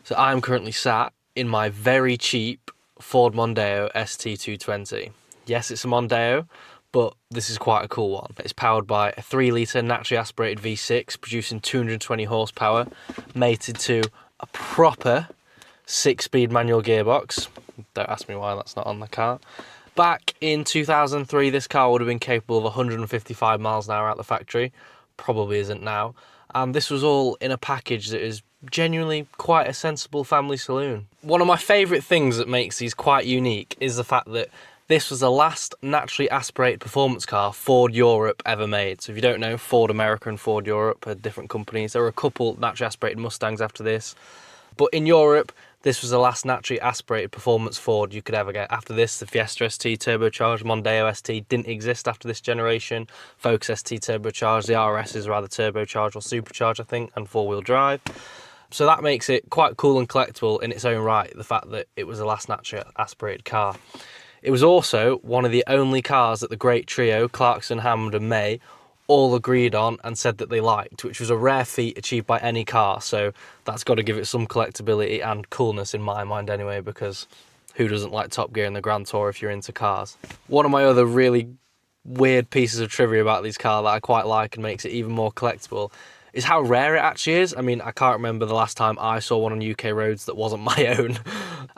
So I'm currently sat in my very cheap Ford Mondeo ST220. Yes, it's a Mondeo, but this is quite a cool one. It's powered by a 3-litre naturally aspirated V6, producing 220 horsepower, mated to a proper 6-speed manual gearbox. Don't ask me why that's not on the car. Back in 2003, this car would have been capable of 155 miles an hour out the factory. Probably isn't now. And this was all in a package that is genuinely quite a sensible family saloon. One of my favourite things that makes these quite unique is the fact that this was the last naturally aspirated performance car Ford Europe ever made. So if you don't know, Ford America and Ford Europe are different companies. There were a couple naturally aspirated Mustangs after this. But in Europe, this was the last naturally aspirated performance Ford you could ever get. After this, the Fiesta ST turbocharged, Mondeo ST didn't exist after this generation. Focus ST turbocharged, the RS is rather turbocharged or supercharged, I think, and 4-wheel drive. So that makes it quite cool and collectible in its own right, the fact that it was the last naturally aspirated car. It was also one of the only cars that the great trio, Clarkson, Hammond and May, all agreed on and said that they liked, which was a rare feat achieved by any car. So that's got to give it some collectability and coolness in my mind anyway, because who doesn't like Top Gear and the Grand Tour if you're into cars? One of my other really weird pieces of trivia about these cars that I quite like and makes it even more collectible is how rare it actually is. I mean, I can't remember the last time I saw one on UK roads that wasn't my own.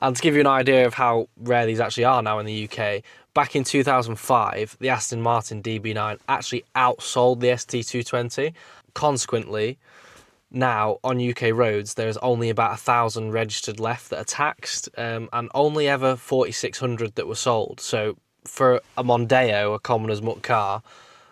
And to give you an idea of how rare these actually are now in the UK, back in 2005, the Aston Martin DB9 actually outsold the ST220. Consequently, now on UK roads, there's only about 1,000 registered left that are taxed, and only ever 4,600 that were sold. So for a Mondeo, a common as muck car,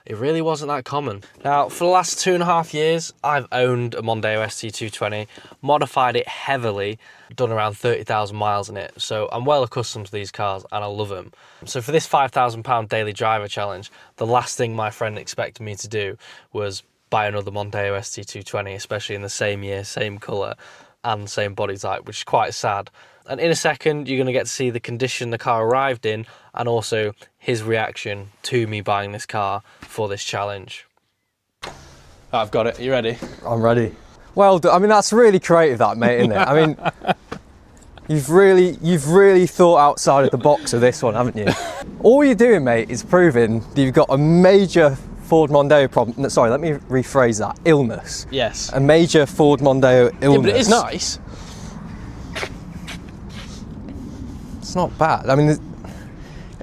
it really wasn't that common. Now, for the last 2.5 years, I've owned a Mondeo ST220, modified it heavily, done around 30,000 miles in it. So I'm well accustomed to these cars and I love them. So for this £5,000 daily driver challenge, the last thing my friend expected me to do was buy another Mondeo ST220, especially in the same year, same colour and same body type, which is quite sad. And in a second, you're going to get to see the condition the car arrived in and also his reaction to me buying this car for this challenge. I've got it. Are you ready? I'm ready. Well, I mean, that's really creative, that, mate, isn't it? I mean, you've really thought outside of the box of this one, haven't you? All you're doing, mate, is proving that you've got a major Ford Mondeo problem. Sorry, let me rephrase that. Illness. Yes. A major Ford Mondeo illness. Yeah, but it is nice. It's not bad. I mean,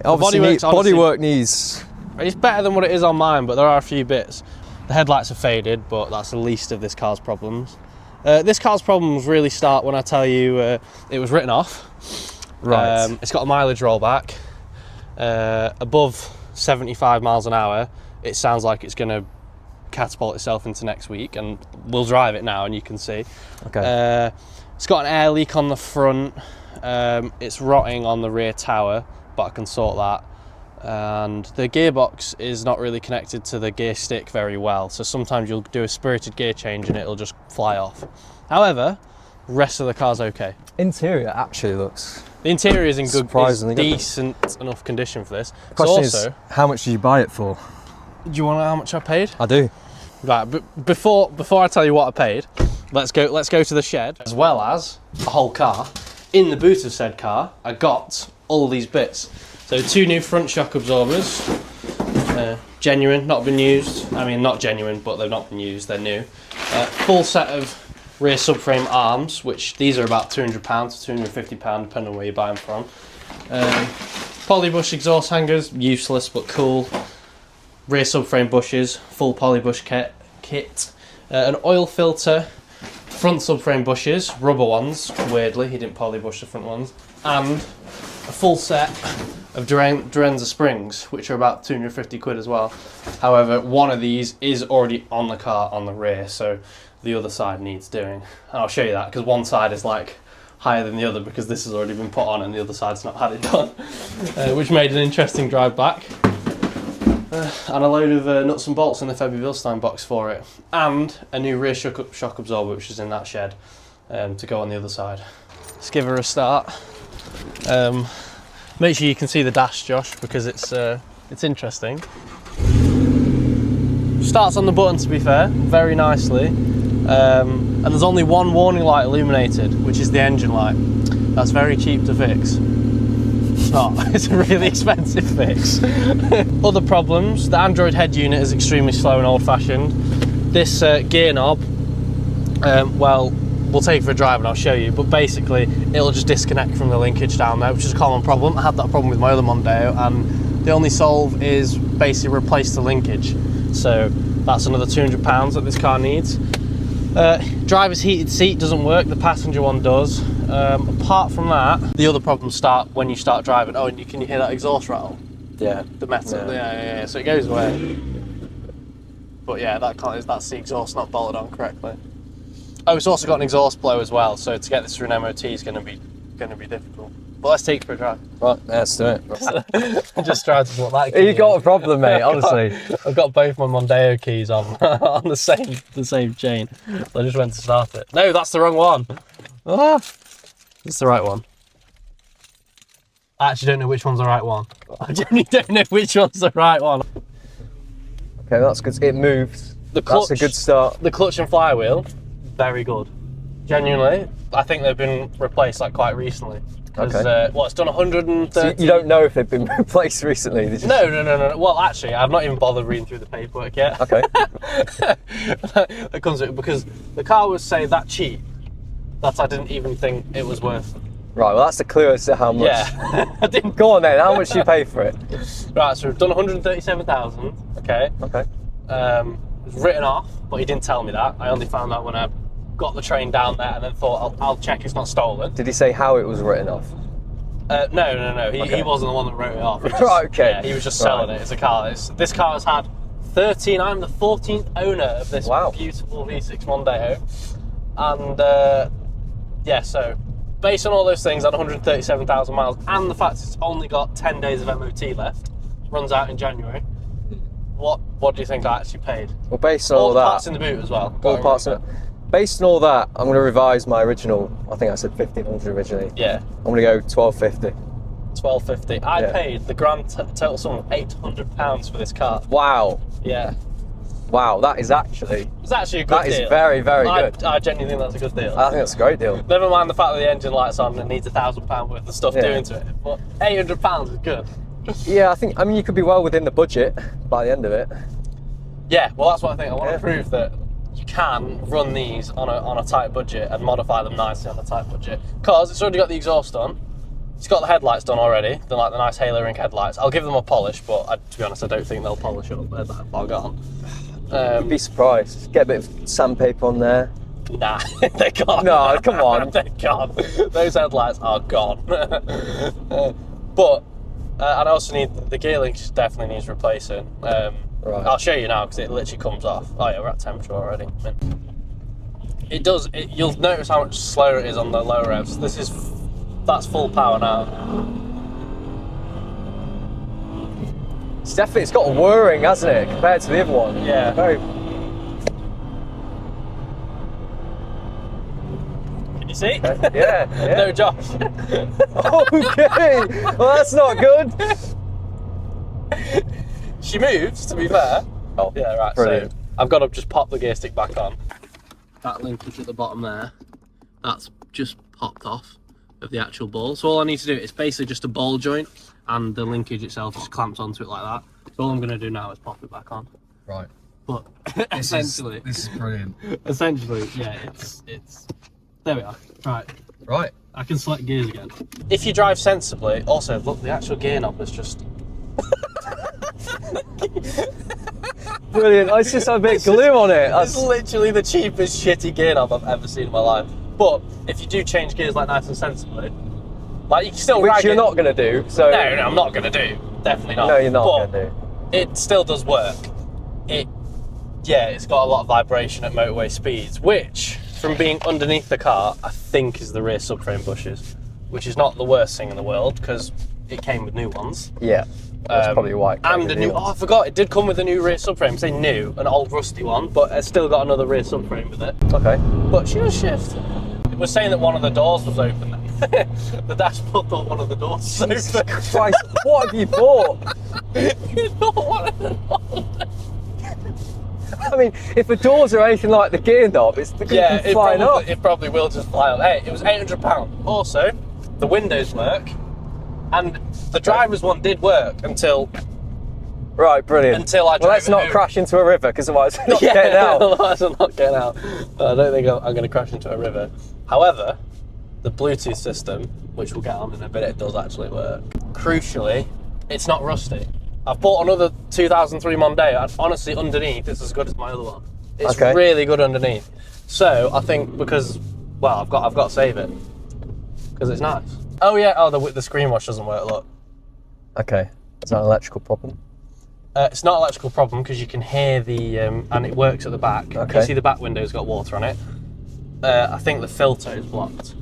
obviously bodywork needs... It's better than what it is on mine, but there are a few bits. The headlights are faded, but that's the least of this car's problems. This car's problems really start when I tell you it was written off. Right. It's got a mileage rollback. Above 75 miles an hour, it sounds like it's going to catapult itself into next week, and we'll drive it now and you can see. Okay. It's got an air leak on the front. It's rotting on the rear tower, but I can sort that. And the gearbox is not really connected to the gear stick very well, so sometimes you'll do a spirited gear change and it'll just fly off. However, the rest of the car's okay. Interior actually looks... The interior is in good, surprisingly good. Decent enough condition for this. Question also, is, how much did you buy it for? do you want to know how much I paid? I do. Right, but before I tell you what I paid, let's go to the shed, as well as the whole car. In the boot of said car, I got all these bits. So 2 new front shock absorbers, genuine, not been used. I mean, not genuine, but they've not been used, they're new. Full set of rear subframe arms, which these are about £200 to £250, depending on where you buy them from. Polybush exhaust hangers, useless but cool. Rear subframe bushes, full polybush kit. An oil filter, front subframe bushes, rubber ones, weirdly, he didn't polybush the front ones. And a full set of Duranza springs, which are about 250 quid as well. However, one of these is already on the car on the rear, so the other side needs doing. And I'll show you that, because one side is like higher than the other because this has already been put on and the other side's not had it done, which made an interesting drive back. And a load of nuts and bolts in the Febby Bilstein box for it, and a new rear shock absorber which is in that shed to go on the other side. Let's give her a start. Make sure you can see the dash, Josh, because it's interesting. Starts on the button, to be fair, very nicely. And there's only one warning light illuminated, which is the engine light. That's very cheap to fix. It's not. It's a really expensive fix. Other problems: the Android head unit is extremely slow and old-fashioned. This gear knob, well, we'll take it for a drive and I'll show you, but basically it'll just disconnect from the linkage down there, which is a common problem. I had that problem with my other Mondeo, and the only solve is basically replace the linkage. So that's another £200 that this car needs. Driver's heated seat doesn't work, the passenger one does. Apart from that, the other problems start when you start driving. Oh, and can you hear that exhaust rattle? Yeah. The metal, yeah. So it goes away. But yeah, that's the exhaust not bolted on correctly. Oh, it's also got an exhaust blow as well, so to get this through an MOT is going to be difficult. But let's take it for a drive. Right, let's do it. I'm just trying to put that. You got a problem, mate. Honestly, I've got both my Mondeo keys on on the same chain. So I just went to start it. No, that's the wrong one. Ah, it's the right one. I actually don't know which one's the right one. I genuinely don't know which one's the right one. okay, that's good. It moves. That's a good start. The clutch and flywheel, very good. Genuinely, I think they've been replaced like quite recently. Because it's done 130. So you don't know if they've been replaced recently? They just... No. Well, actually, I've not even bothered reading through the paperwork yet. Okay. That comes with it because the car was say that cheap that I didn't even think it was worth. Right. Well, that's the clue as to how much. Yeah. I didn't. Go on then. How much do you pay for it? Right. So we've done 137,000. Okay. Okay. It was written off, but he didn't tell me that. I only found out when I got the train down there and then thought I'll check it's not stolen. Did he say how it was written off? No. He wasn't the one that wrote it off. Right, okay. Yeah, he was just selling it as a car. This car has had 13. I'm the 14th owner of this beautiful V6 Mondeo, and so based on all those things, at 137,000 miles, and the fact it's only got 10 days of MOT left, runs out in January. What do you think I actually paid? Well, based on all the that, parts in the boot as well. all parts in it. Based on all that, I'm going to revise my original. I think I said 1,500 originally. Yeah. I'm going to go 1,250. 1,250. I paid the grand total sum of £800 for this car. Wow. Yeah. Wow, that is actually... It's actually a good deal. That is very, very good. I genuinely think that's a good deal. I think that's a great deal. Never mind the fact that the engine light's on and needs £1,000 worth of stuff doing to it. But £800 is good. Yeah, I mean, you could be well within the budget by the end of it. Yeah, well, that's what I think. I want to prove that you can run these on a tight budget and modify them nicely on a tight budget. Because it's already got the exhaust on. It's got the headlights done already. They're like the nice Halo Ring headlights. I'll give them a polish, but to be honest, I don't think they'll polish up. They're that far gone. You'd be surprised. Get a bit of sandpaper on there. Nah, they're gone. No, come on. They're gone. Those headlights are gone. But and I also need the gear link. Definitely needs replacing. Right. I'll show you now because it literally comes off. Oh yeah, we're at temperature already. It does. You'll notice how much slower it is on the lower revs. That's full power now. It's got a whirring, hasn't it, compared to the other one? Yeah. Very. Can you see? Yeah. No, Josh. Okay. Well, that's not good. She moves, to be fair. Oh, yeah, right. Brilliant. So I've got to just pop the gear stick back on. That linkage at the bottom there, that's just popped off of the actual ball. So all I need to do is basically just a ball joint, and the linkage itself just clamps onto it like that. So all I'm going to do now is pop it back on. Right. But essentially, this is brilliant. Essentially, yeah, it's there we are. Right. I can select gears again. If you drive sensibly, also look, the actual gear knob is just Brilliant. It's just a bit glue on it. It's literally the cheapest shitty gear knob I've ever seen in my life. But if you do change gears like nice and sensibly, like you can still Which rag you're it. not going to do. So No, I'm not going to do. Definitely not. No, you're not But going to do. it still does work. It's got a lot of vibration at motorway speeds, which, from being underneath the car, I think is the rear subframe bushes, which is not the worst thing in the world because it came with new ones. Yeah. That's probably why. It came And with a new, ones. I forgot, it did come with a new rear subframe. Say new, an old rusty one, but it's still got another rear subframe with it. Okay. But she does shift. It was saying that one of the doors was open. The dashboard thought one of the doors was Jesus open. Christ, what have you bought? You thought one of the doors. I mean, if the doors are anything like the gear knob, it's Yeah, flying up. it probably will just fly up. Hey, it was £800. Also, the windows work, and the driver's one did work until Right, brilliant. Until I well, drove let's it not home. crash into a river, because otherwise it's not getting out. Otherwise I'm not getting out. I don't think I'm going to crash into a river. However, the Bluetooth system, which we'll get on in a bit, it does actually work. Crucially, it's not rusty. I've bought another 2003 Mondeo, and honestly, underneath, it's as good as my other one. It's really good underneath. So I think because, well, I've got to save it because it's nice. Oh yeah, the screen wash doesn't work. Look. Okay, is that an electrical problem? It's not an electrical problem because you can hear the, and it works at the back. Okay. You can see the back window's got water on it. I think the filter is blocked.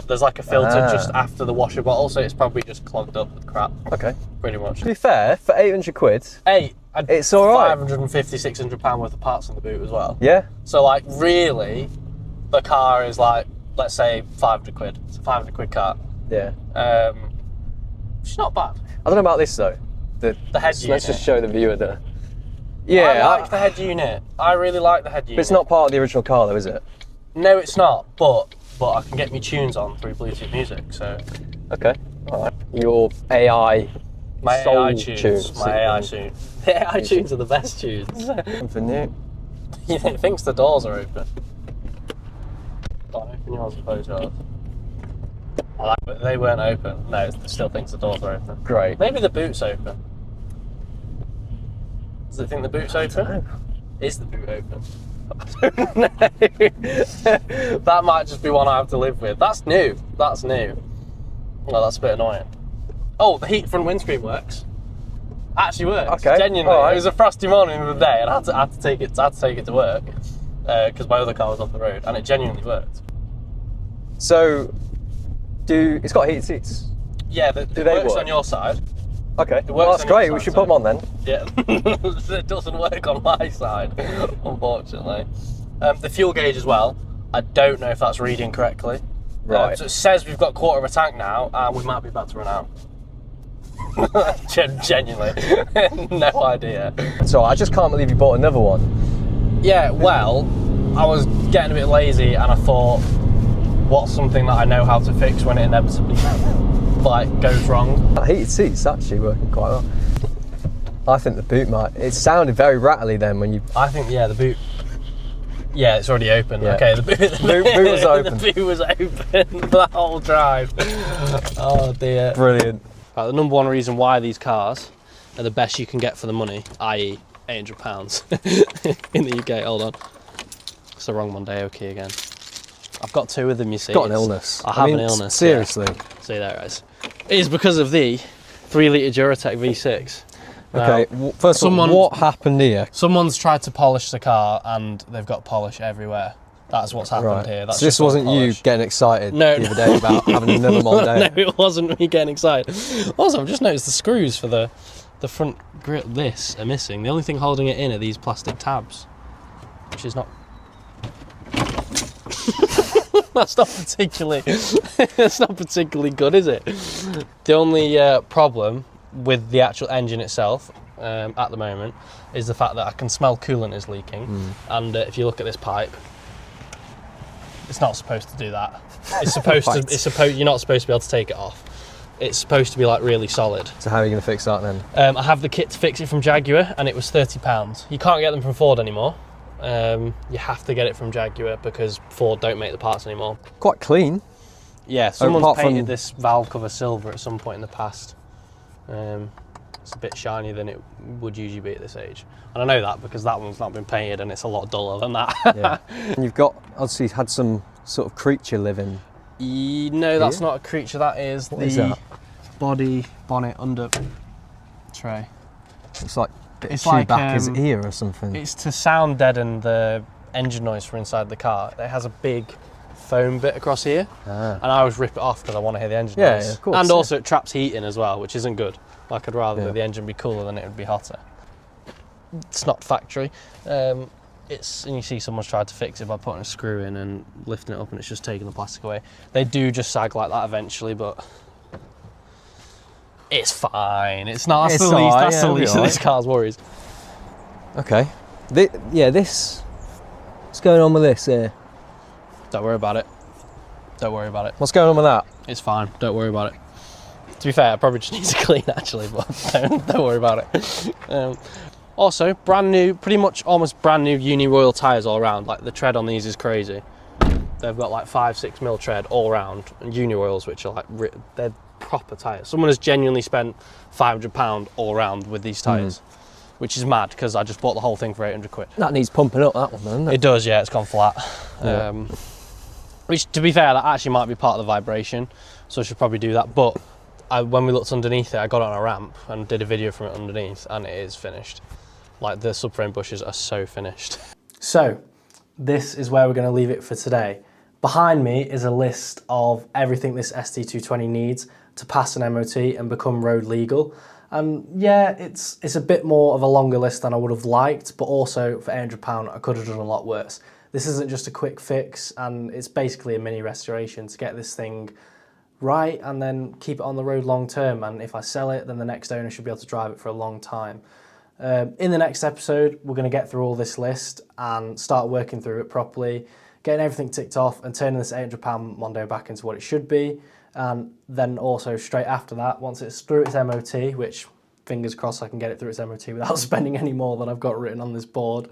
There's like a filter just after the washer bottle, so it's probably just clogged up with crap. Okay. Pretty much. To be fair, for 800 quid, it's all right. 550, 600 pound worth of parts in the boot as well. Yeah. So like really, the car is like, let's say 500 quid. It's a 500 quid car. Yeah. It's not bad. I don't know about this though. The head unit. Let's just show the viewer the. Yeah. I like the head unit. I really like the head unit. But it's not part of the original car though, is it? No, it's not. But I can get me tunes on through Bluetooth music. So. Okay. All right. Your AI. My AI tunes. My AI tunes. The AI tunes are the best tunes. Something new. It thinks the doors are open. Don't open yours and close yours. They weren't open. No, it still thinks the doors are open. Great. Maybe the boot's open. Does it think the boot's open? Is the boot open? I don't know. That might just be one I have to live with. That's new. That's new. Well, that's a bit annoying. Oh, the heat front windscreen works. Actually works. Okay. Genuinely. Right. It was a frosty morning the other day, and I had to take it to work because my other car was off the road, and it genuinely worked. So, it's got heated seats. Yeah, it works on your side. Okay, well that's great, we should put them on then. Yeah, it doesn't work on my side, unfortunately. The fuel gauge as well, I don't know if that's reading correctly. Right. So it says we've got quarter of a tank now, and we might be about to run out. Genuinely, no idea. So I just can't believe you bought another one. Yeah, well, I was getting a bit lazy, and I thought, what's something that I know how to fix when it inevitably goes wrong? That heated seat's actually working quite well. I think the boot might. It sounded very rattly then when you. I think the boot. Yeah, it's already open. Yeah. Okay, the boot was open. The boot was open for the whole drive. Oh dear. Brilliant. Right, the number one reason why these cars are the best you can get for the money, i.e. £800 in the UK. Hold on. It's the wrong Mondeo key again. I've got two of them, you see. Got an illness. I have an illness. Seriously. Yeah. See, there it is. It is because of the 3-litre Duratec V6. Okay, first of all, what happened here? Someone's tried to polish the car and they've got polish everywhere. That's what's happened here. That's so this wasn't you getting excited the other day about having another Mondeo? No, it wasn't me getting excited. Also, I've just noticed the screws for the front grille, are missing. The only thing holding it in are these plastic tabs, which is not... That's not particularly good, is it? The only problem with the actual engine itself at the moment is the fact that I can smell coolant is leaking, and if you look at this pipe, it's not supposed to do that. It's supposed to. You're not supposed to be able to take it off. It's supposed to be like really solid. So how are you going to fix that then? I have the kit to fix it from Jaguar, and it was £30. You can't get them from Ford anymore. You have to get it from Jaguar because Ford don't make the parts anymore. Quite clean. Yeah, someone's painted this valve cover silver at some point in the past. It's a bit shinier than it would usually be at this age. And I know that because that one's not been painted and it's a lot duller than that. Yeah. And you've got, obviously, had some sort of creature living. No, that's not a creature. That is the body bonnet under tray. It's like it's like back his ear or something. It's to sound deaden the engine noise from inside the car. It has a big foam bit across here, and I always rip it off because I want to hear the engine noise. Yeah, of course. And also it traps heat in as well, which isn't good. Like I'd rather the engine be cooler than it would be hotter. It's not factory. And you see someone's tried to fix it by putting a screw in and lifting it up, and it's just taking the plastic away. They do just sag like that eventually, but it's fine. It's not. That's the least of this car's worries. Okay. This. What's going on with this here? Don't worry about it. Don't worry about it. What's going on with that? It's fine. Don't worry about it. To be fair, I probably just need to clean actually, but don't worry about it. Also, brand new, pretty much almost brand new Uni Royal tyres all around. Like the tread on these is crazy. They've got like 5-6 mil tread all around, and Uni Royals, which are like they're proper tyres. Someone has genuinely spent £500 all around with these tyres, which is mad because I just bought the whole thing for 800 quid. That needs pumping up, that one, doesn't it? It does, yeah. It's gone flat. Yeah. Which, to be fair, that actually might be part of the vibration, so I should probably do that. But when we looked underneath it, I got on a ramp and did a video from it underneath, and it is finished. Like, the subframe bushes are so finished. So, this is where we're going to leave it for today. Behind me is a list of everything this ST220 needs to pass an MOT and become road legal. And yeah, it's a bit more of a longer list than I would have liked, but also for £800 I could have done a lot worse. This isn't just a quick fix, and it's basically a mini restoration to get this thing right and then keep it on the road long term. And if I sell it, then the next owner should be able to drive it for a long time. In the next episode, we're going to get through all this list and start working through it properly, getting everything ticked off and turning this £800 Mondeo back into what it should be. And then also straight after that, once it's through its MOT, which fingers crossed I can get it through its MOT without spending any more than I've got written on this board,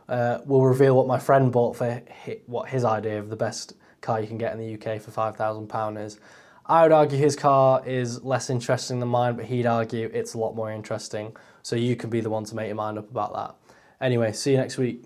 we'll reveal what my friend bought for what his idea of the best car you can get in the UK for £5,000 is. I would argue his car is less interesting than mine, but he'd argue it's a lot more interesting. So you can be the one to make your mind up about that. Anyway, see you next week.